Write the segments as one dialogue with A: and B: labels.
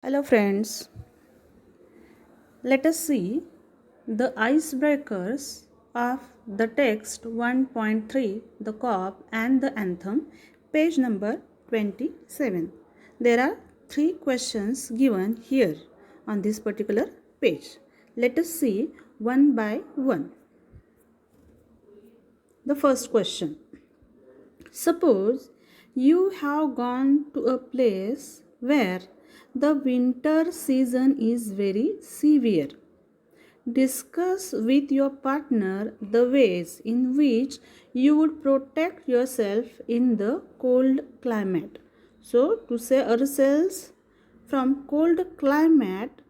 A: Hello friends, let us see the icebreakers of the text 1.3, the cop and the anthem, page number 27. There are 3 questions given here on this particular page. Let us see one by one. The first question. Suppose you have gone to a place where the winter season is very severe. Discuss with your partner the ways in which you would protect yourself in the cold climate. So, to save ourselves from cold climate,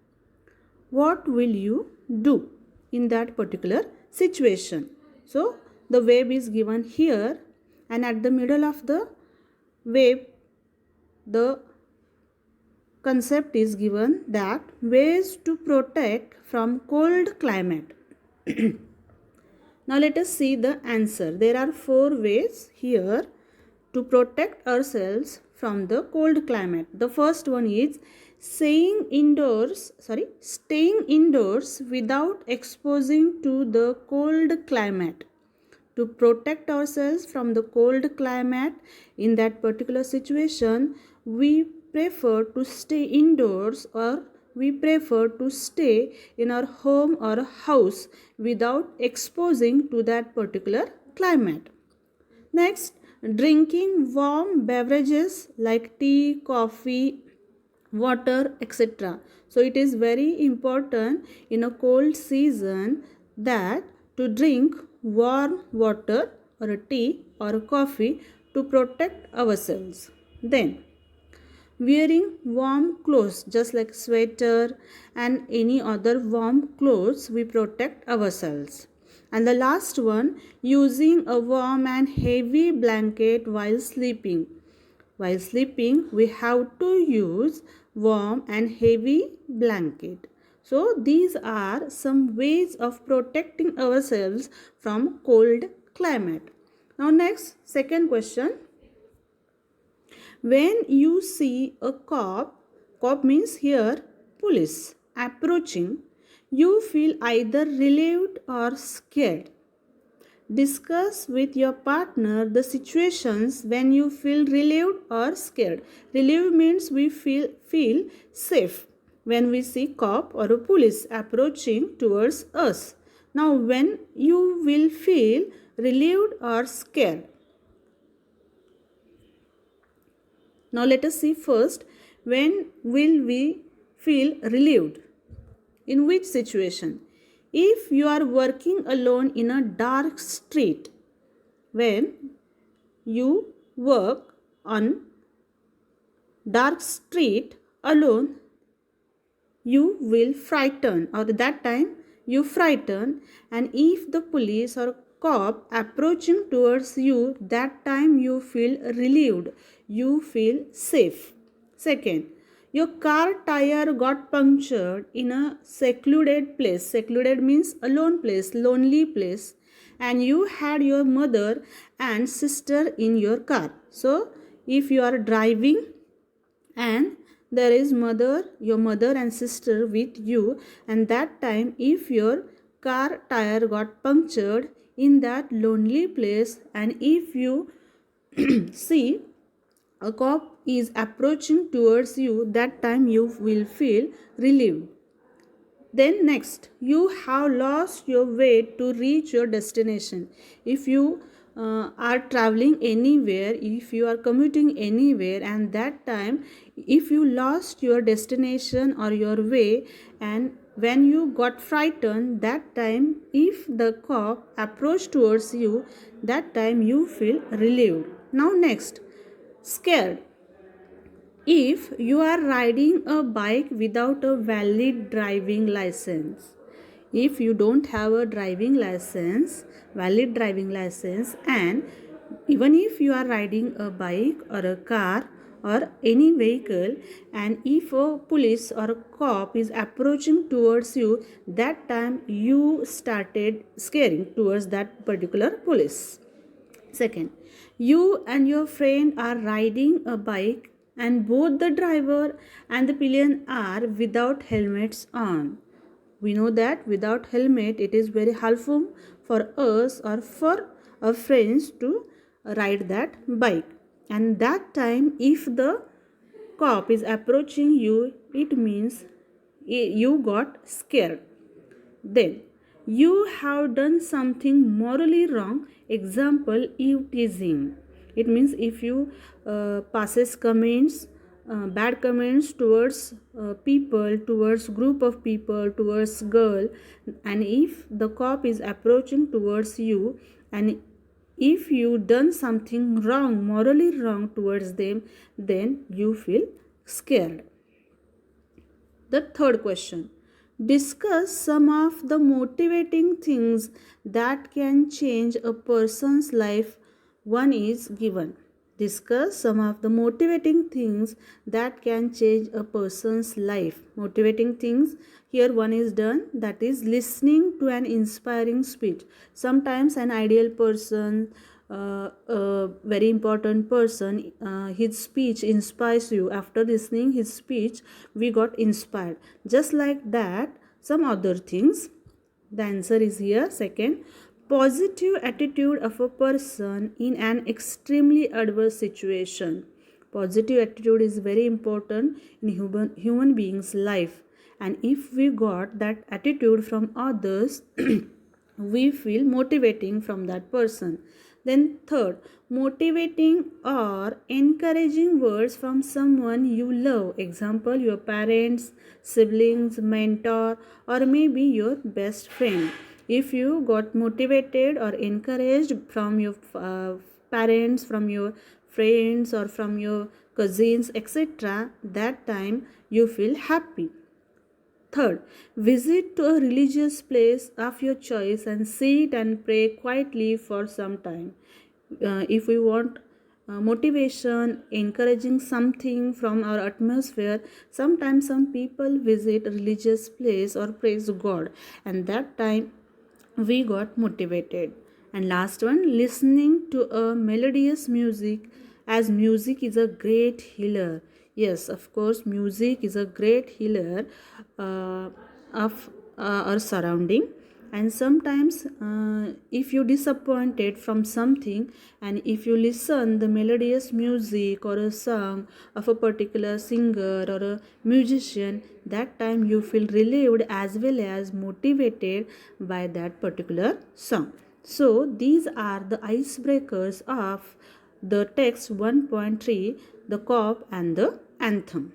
A: what will you do in that particular situation? So, the wave is given here, and at the middle of the wave, the concept is given that ways to protect from cold climate. Now let us see the answer. There are 4 ways here to protect ourselves from the cold climate. The first one is staying indoors without exposing to the cold climate. To protect ourselves from the cold climate in that particular situation, we prefer to stay indoors, or we prefer to stay in our home or house without exposing to that particular climate. Next, drinking warm beverages like tea, coffee, water, etc. So it is very important in a cold season that to drink warm water or a tea or a coffee to protect ourselves. Then wearing warm clothes just like sweater and any other warm clothes, we protect ourselves. And the last one, using a warm and heavy blanket while sleeping. While sleeping, we have to use warm and heavy blanket. So these are some ways of protecting ourselves from cold climate. Now next, second question. When you see a cop means here police, approaching, you feel either relieved or scared. Discuss with your partner the situations when you feel relieved or scared. Relieved means we feel safe when we see cop or a police approaching towards us. Now when you will feel relieved or scared. Now let us see first, when will we feel relieved? In which situation? If you are working alone in a dark street, when you work on dark street alone, you will frighten, or that time you frighten, and if the police or cop approaching towards you, that time you feel relieved, you feel safe. Second, your car tire got punctured in a secluded place. Secluded means alone place, lonely place, and you had your mother and sister in your car. So if you are driving and there is your mother and sister with you, and that time if your car tire got punctured in that lonely place, and if you see a cop is approaching towards you, that time you will feel relieved. Then next, you have lost your way to reach your destination. If you are traveling anywhere, if you are commuting anywhere, and that time if you lost your destination or your way, and when you got frightened, that time if the cop approached towards you, that time you feel relieved. Now next, scared. If you are riding a bike without a valid driving license, if you don't have a valid driving license, and even if you are riding a bike or a car or any vehicle, and if a police or a cop is approaching towards you, that time you started scaring towards that particular police. Second, you and your friend are riding a bike and both the driver and the pillion are without helmets on. We know that without helmet it is very helpful for us or for our friends to ride that bike. And that time if the cop is approaching you, it means you got scared. Then you have done something morally wrong. Example, eve teasing. It means if you passes comments, bad comments towards people, towards group of people, towards girl, and if the cop is approaching towards you, and if you done something wrong, morally wrong towards them, then you feel scared. The third question, discuss some of the motivating things that can change a person's life. One is given. Discuss some of the motivating things that can change a person's life. Motivating things, here one is done, that is listening to an inspiring speech. Sometimes an ideal person, a very important person, his speech inspires you. After listening his speech we got inspired. Just like that, some other things. The answer is here. Second, positive attitude of a person in an extremely adverse situation. Positive attitude is very important in human beings life, and if we got that attitude from others we feel motivating from that person. Then third, motivating or encouraging words from someone you love. Example, your parents, siblings, mentor, or maybe your best friend. If you got motivated or encouraged from your parents, from your friends, or from your cousins, etc., that time you feel happy. Third, visit to a religious place of your choice and sit and pray quietly for some time. If we want motivation, encouraging something from our atmosphere, sometimes some people visit a religious place or praise God, and that time we got motivated. And last one, listening to a melodious music, as music is a great healer. Yes, of course music is a great healer of our surrounding. And sometimes if you disappointed from something, and if you listen the melodious music or a song of a particular singer or a musician, that time you feel relieved as well as motivated by that particular song. So these are the icebreakers of the text 1.3, the cop and the anthem.